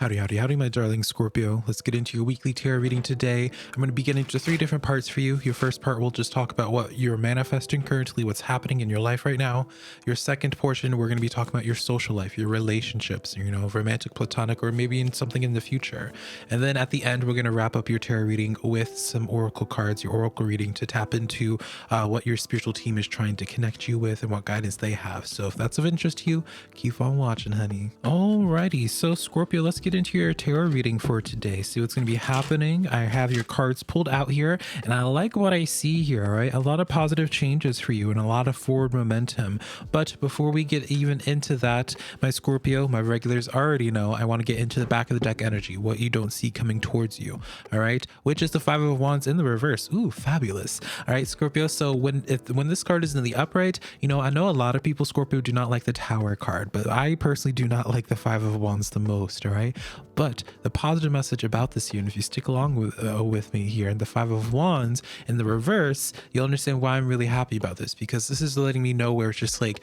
Howdy, howdy, howdy, my darling Scorpio. Let's get into your weekly tarot reading today. I'm going to be getting into 3 different parts for you. Your first part will just talk about what you're manifesting currently, what's happening in your life right now. Your second portion, we're going to be talking about your social life, your relationships, romantic, platonic, or maybe in something in the future. And then at the end, we're going to wrap up your tarot reading with some oracle cards, your oracle reading to tap into what your spiritual team is trying to connect you with and what guidance they have. So if that's of interest to you, keep on watching, honey. Alrighty, so Scorpio, let's get into your tarot reading for today. See what's going to be happening. I have your cards pulled out here, and I like what I see here. All right, a lot of positive changes for you and a lot of forward momentum. But before we get even into that, my Scorpio, my regulars already know I want to get into the back of the deck energy, what you don't see coming towards you. All right, which is the Five of Wands in the reverse. Ooh, fabulous. All right, Scorpio. So when this card is in the upright, I know a lot of people, Scorpio, do not like the Tower card, but I personally do not like the Five of Wands the most. All right. But the positive message about this here, and if you stick along with me here, and the Five of Wands in the reverse, you'll understand why I'm really happy about this, because this is letting me know where it's just like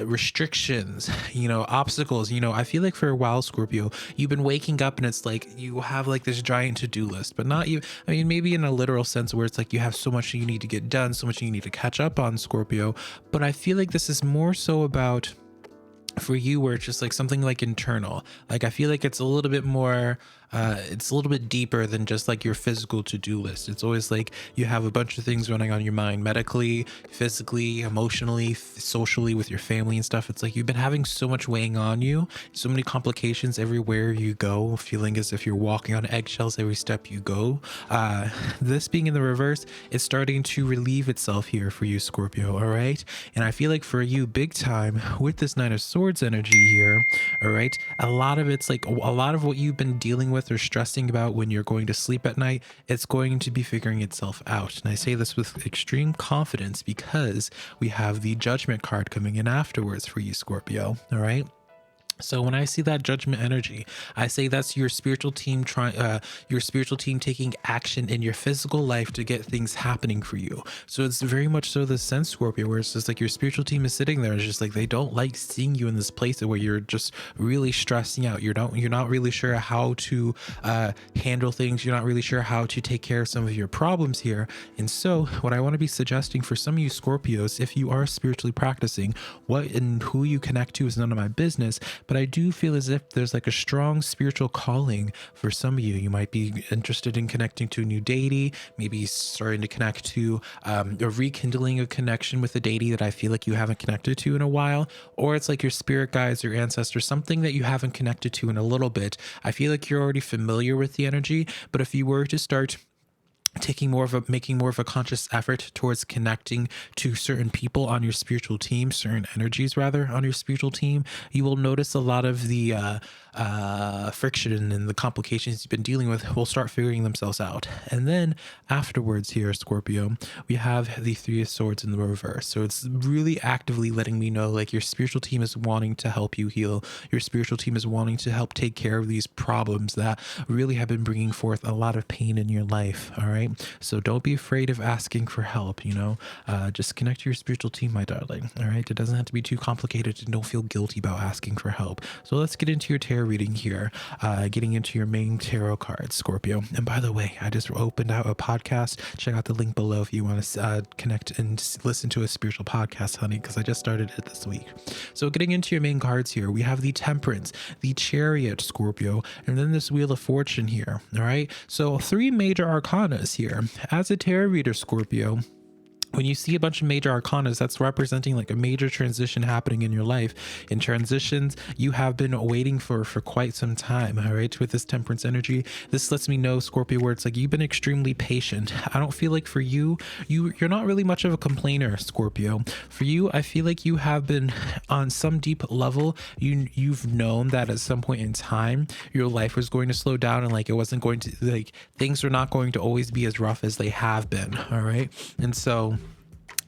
restrictions, obstacles. I feel like for a while, Scorpio, you've been waking up and it's like you have like this giant to-do list, but not you. I mean, maybe in a literal sense where it's like you have so much you need to get done, so much you need to catch up on, Scorpio. But I feel like this is more so about, for you, where it's just like something like internal. Like I feel like it's a little bit more it's a little bit deeper than just like your physical to-do list. It's always like you have a bunch of things running on your mind, medically, physically, emotionally, socially, with your family and stuff. It's like you've been having so much weighing on you, so many complications everywhere you go, feeling as if you're walking on eggshells every step you go. This being in the reverse, it's starting to relieve itself here for you, Scorpio. All right, and I feel like for you, big time, with this Nine of Swords energy here, all right, a lot of it's like a lot of what you've been dealing with or stressing about when you're going to sleep at night, it's going to be figuring itself out. And I say this with extreme confidence because we have the Judgment card coming in afterwards for you, Scorpio. All right. So when I see that Judgment energy, I say that's your spiritual team taking action in your physical life to get things happening for you. So it's very much so the sense, Scorpio, where it's just like your spiritual team is sitting there. It's just like they don't like seeing you in this place where you're just really stressing out. You're not really sure how to handle things. You're not really sure how to take care of some of your problems here. And so what I want to be suggesting for some of you Scorpios, if you are spiritually practicing, what and who you connect to is none of my business. But I do feel as if there's like a strong spiritual calling for some of you. You might be interested in connecting to a new deity, maybe starting to connect to a rekindling a connection with a deity that I feel like you haven't connected to in a while, or it's like your spirit guides, your ancestors, something that you haven't connected to in a little bit. I feel like you're already familiar with the energy, but if you were to start making more of a conscious effort towards connecting to certain people on your spiritual team, certain energies rather on your spiritual team, you will notice a lot of the friction and the complications you've been dealing with will start figuring themselves out. And then afterwards here, Scorpio, we have the Three of Swords in the reverse. So it's really actively letting me know like your spiritual team is wanting to help you heal. Your spiritual team is wanting to help take care of these problems that really have been bringing forth a lot of pain in your life. All right. So don't be afraid of asking for help, just connect to your spiritual team, my darling. All right. It doesn't have to be too complicated, and don't feel guilty about asking for help. So let's get into your tarot reading here, getting into your main tarot cards, Scorpio. And by the way, I just opened out a podcast. Check out the link below if you want to connect and listen to a spiritual podcast, honey, because I just started it this week. So getting into your main cards here, we have the Temperance, the Chariot, Scorpio, and then this Wheel of Fortune here. All right. So 3 major arcanas here. As a tarot reader, Scorpio, when you see a bunch of major arcanas, that's representing like a major transition happening in your life. In transitions you have been waiting for quite some time. All right, with this Temperance energy, this lets me know, Scorpio, where it's like you've been extremely patient. I don't feel like for you're not really much of a complainer, Scorpio. For you, I feel like you have been on some deep level, you've known that at some point in time your life was going to slow down, and like it wasn't going to, like things are not going to always be as rough as they have been. All right, and so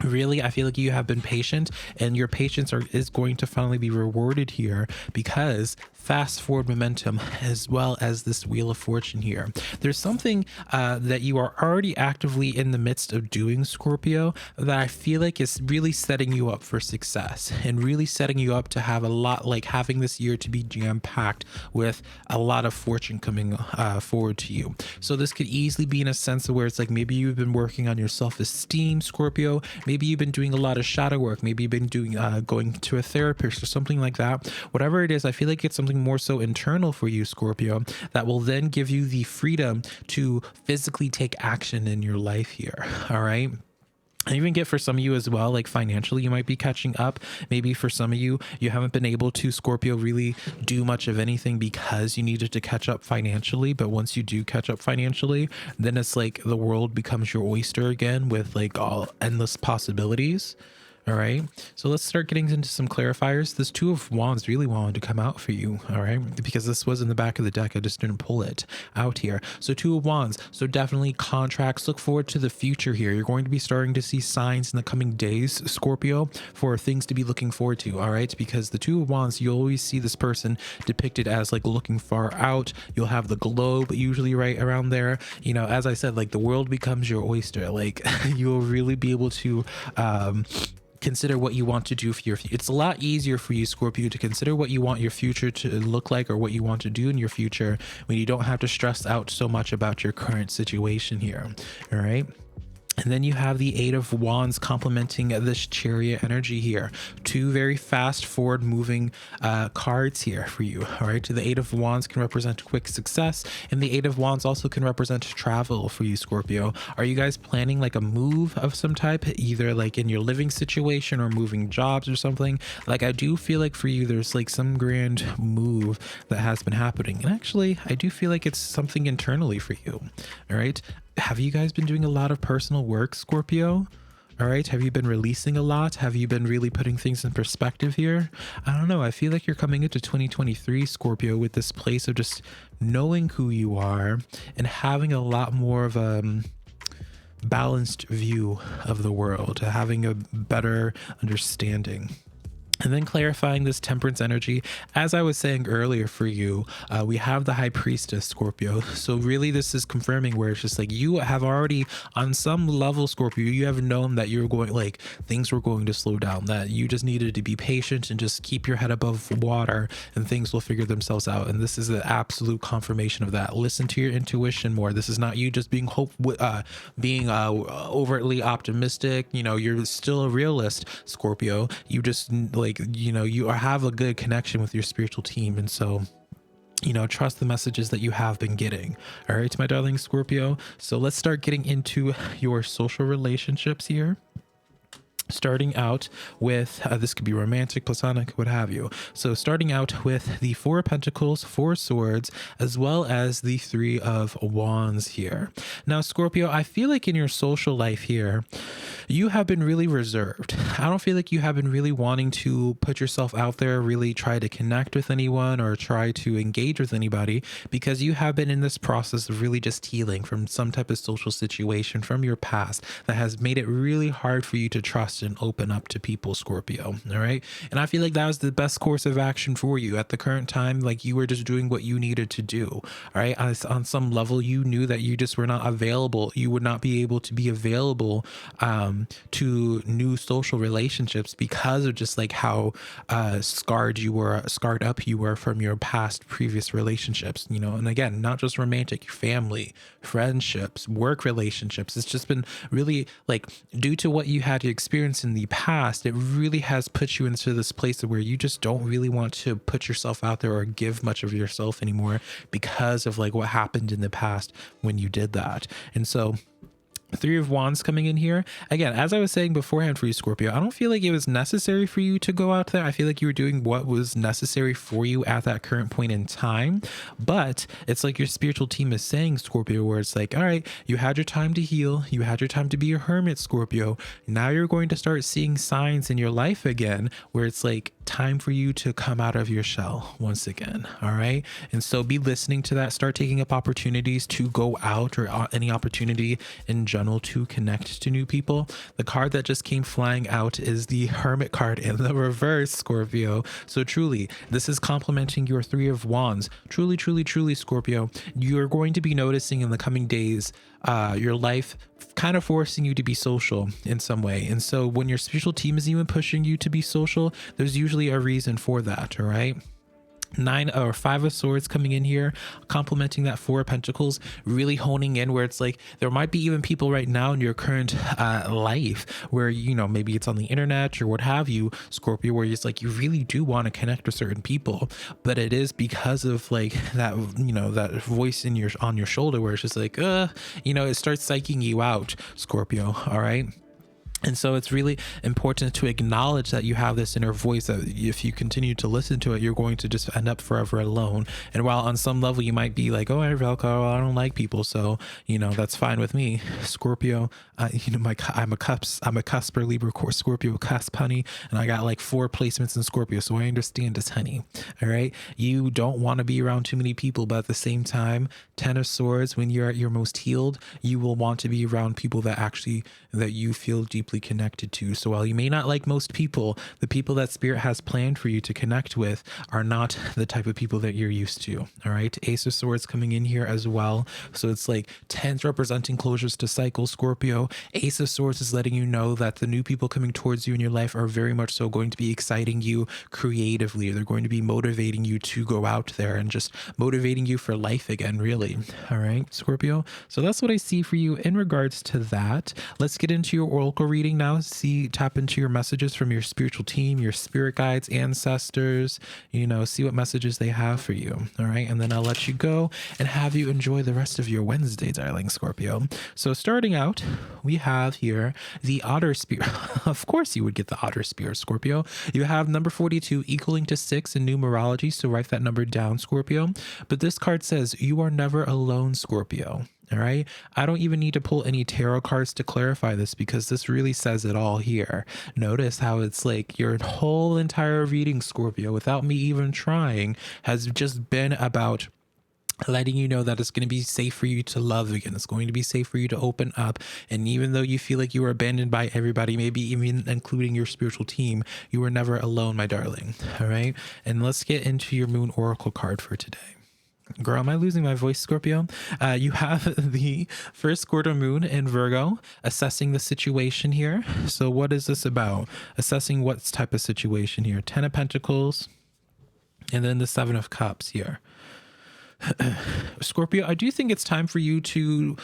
really, I feel like you have been patient, and your patience is going to finally be rewarded here, because fast forward momentum, as well as this Wheel of Fortune here. There's something that you are already actively in the midst of doing, Scorpio, that I feel like is really setting you up for success and really setting you up to have a lot, like having this year to be jam-packed with a lot of fortune coming forward to you. So this could easily be in a sense of where it's like maybe you've been working on your self-esteem, Scorpio. Maybe you've been doing a lot of shadow work. Maybe you've been doing going to a therapist or something like that. Whatever it is, I feel like it's something more so internal for you, Scorpio, that will then give you the freedom to physically take action in your life here. All right. I even get for some of you as well, like financially, you might be catching up. Maybe for some of you, you haven't been able to, Scorpio, really do much of anything because you needed to catch up financially. But once you do catch up financially, then it's like the world becomes your oyster again with like all endless possibilities. All right, so let's start getting into some clarifiers. This Two of Wands really wanted to come out for you, all right, because this was in the back of the deck. I just didn't pull it out here. So Two of Wands, so definitely contracts. Look forward to the future here. You're going to be starting to see signs in the coming days, Scorpio, for things to be looking forward to, all right, because the Two of Wands, you always see this person depicted as like looking far out. You'll have the globe usually right around there. You know, as I said, like the world becomes your oyster. Like you'll really be able to consider what you want to do for your future. It's a lot easier for you, Scorpio, to consider what you want your future to look like or what you want to do in your future when you don't have to stress out so much about your current situation here. All right. And then you have the Eight of Wands complementing this Chariot energy here. Two very fast forward moving cards here for you. All right. The Eight of Wands can represent quick success, and the Eight of Wands also can represent travel for you, Scorpio. Are you guys planning like a move of some type, either like in your living situation or moving jobs or something? Like I do feel like for you, there's like some grand move that has been happening. And actually, I do feel like it's something internally for you. All right. Have you guys been doing a lot of personal work, Scorpio? All right. Have you been releasing a lot? Have you been really putting things in perspective here? I don't know. I feel like you're coming into 2023, Scorpio, with this place of just knowing who you are and having a lot more of a balanced view of the world, having a better understanding. And then clarifying this Temperance energy, as I was saying earlier for you, we have the High Priestess, Scorpio. So really this is confirming where it's just like you have already on some level, Scorpio, you have known that you're going, like things were going to slow down, that you just needed to be patient and just keep your head above water and things will figure themselves out. And this is the absolute confirmation of that. Listen to your intuition more. This is not you just being overtly optimistic. You know, you're still a realist, Scorpio. You just like, you know, you have a good connection with your spiritual team, and so, you know, trust the messages that you have been getting. All right, my darling Scorpio, so let's start getting into your social relationships here. Starting out with, this could be romantic, platonic, what have you. So starting out with the Four of Pentacles, Four of Swords, as well as the Three of Wands here. Now, Scorpio, I feel like in your social life here, you have been really reserved. I don't feel like you have been really wanting to put yourself out there, really try to connect with anyone or try to engage with anybody, because you have been in this process of really just healing from some type of social situation from your past that has made it really hard for you to trust and open up to people, Scorpio. All right. And I feel like that was the best course of action for you at the current time. Like you were just doing what you needed to do. All right. On some level, you knew that you just were not available. You would not be able to be available to new social relationships because of just like how scarred up you were from your past previous relationships, you know. And again, not just romantic, family, friendships, work relationships. It's just been really like due to what you had to experience in the past, it really has put you into this place where you just don't really want to put yourself out there or give much of yourself anymore because of like what happened in the past when you did that. And so Three of Wands coming in here. Again, as I was saying beforehand for you, Scorpio, I don't feel like it was necessary for you to go out there. I feel like you were doing what was necessary for you at that current point in time. But it's like your spiritual team is saying, Scorpio, where it's like, all right, you had your time to heal. You had your time to be a hermit, Scorpio. Now you're going to start seeing signs in your life again where it's like time for you to come out of your shell once again. All right. And so be listening to that. Start taking up opportunities to go out, or any opportunity in general to connect to new people. The card that just came flying out is the Hermit card in the reverse, Scorpio. So truly, this is complementing your Three of Wands. Truly, truly, truly, Scorpio, you're going to be noticing in the coming days your life kind of forcing you to be social in some way. And so when your spiritual team is even pushing you to be social, there's usually a reason for that. All right. 9 or 5 of Swords coming in here, complementing that 4 of Pentacles, really honing in where it's like there might be even people right now in your current life where, you know, maybe it's on the internet or what have you, Scorpio, where it's like you really do want to connect with certain people, but it is because of like that, you know, that voice in your on your shoulder where it's just like you know, it starts psyching you out, Scorpio. All right. And so it's really important to acknowledge that you have this inner voice that if you continue to listen to it, you're going to just end up forever alone. And while on some level you might be like, oh, Velca, I don't like people, so, you know, that's fine with me. Scorpio, you know, I'm a cusper Libra Scorpio cusp, honey, and I got like 4 placements in Scorpio, so I understand this, honey. All right. You don't want to be around too many people, but at the same time, 10 of Swords, when you're at your most healed, you will want to be around people that you feel deeply connected to. So while you may not like most people, the people that Spirit has planned for you to connect with are not the type of people that you're used to. All right. Ace of Swords coming in here as well. So it's like 10s representing closures to cycles, Scorpio. Ace of Swords is letting you know that the new people coming towards you in your life are very much so going to be exciting you creatively. They're going to be motivating you to go out there and just motivating you for life again, really. All right, Scorpio. So that's what I see for you in regards to that. Let's get into your oracle reading now. Tap into your messages from your spiritual team, your spirit guides, ancestors, you know, see what messages they have for you. All right. And then I'll let you go and have you enjoy the rest of your Wednesday, darling Scorpio. So starting out, we have here the Otter Spirit. Of course you would get the Otter Spirit, Scorpio. You have number 42 equaling to 6 in numerology. So write that number down, Scorpio. But this card says you are never alone, Scorpio. All right. I don't even need to pull any tarot cards to clarify this because this really says it all here. Notice how it's like your whole entire reading, Scorpio, without me even trying, has just been about letting you know that it's going to be safe for you to love again. It's going to be safe for you to open up. And even though you feel like you were abandoned by everybody, maybe even including your spiritual team, you were never alone, my darling. All right. And let's get into your Moon Oracle card for today. Girl, am I losing my voice, Scorpio? You have the first quarter moon in Virgo, assessing the situation here. So what is this about? Assessing what type of situation here? 10 of Pentacles, and then the 7 of Cups here. Scorpio, I do think it's time for you to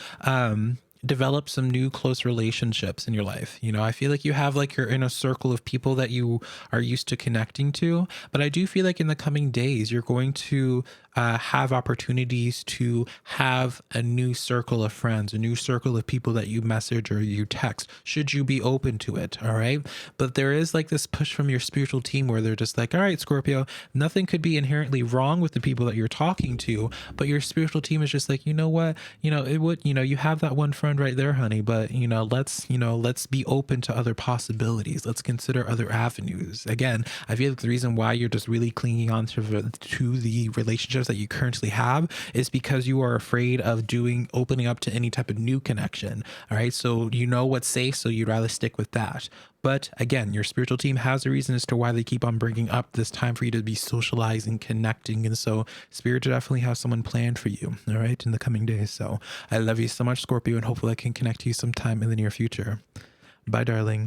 develop some new close relationships in your life. You know, I feel like you have like your inner circle of people that you are used to connecting to, but I do feel like in the coming days, you're going to have opportunities to have a new circle of friends, a new circle of people that you message or you text, should you be open to it. All right. But there is like this push from your spiritual team where they're just like, all right, Scorpio, nothing could be inherently wrong with the people that you're talking to, but your spiritual team is just like, you know what, you know, it would, you know, you have that one friend right there, honey, but let's be open to other possibilities. Let's consider other avenues. Again, I feel like the reason why you're just really clinging on to the relationships that you currently have is because you are afraid of opening up to any type of new connection. All right. So you know what's safe, so you'd rather stick with that. But again, your spiritual team has a reason as to why they keep on bringing up this time for you to be socializing, connecting. And so Spirit definitely has someone planned for you, all right, in the coming days. So I love you so much, Scorpio, and hopefully I can connect to you sometime in the near future. Bye, darling.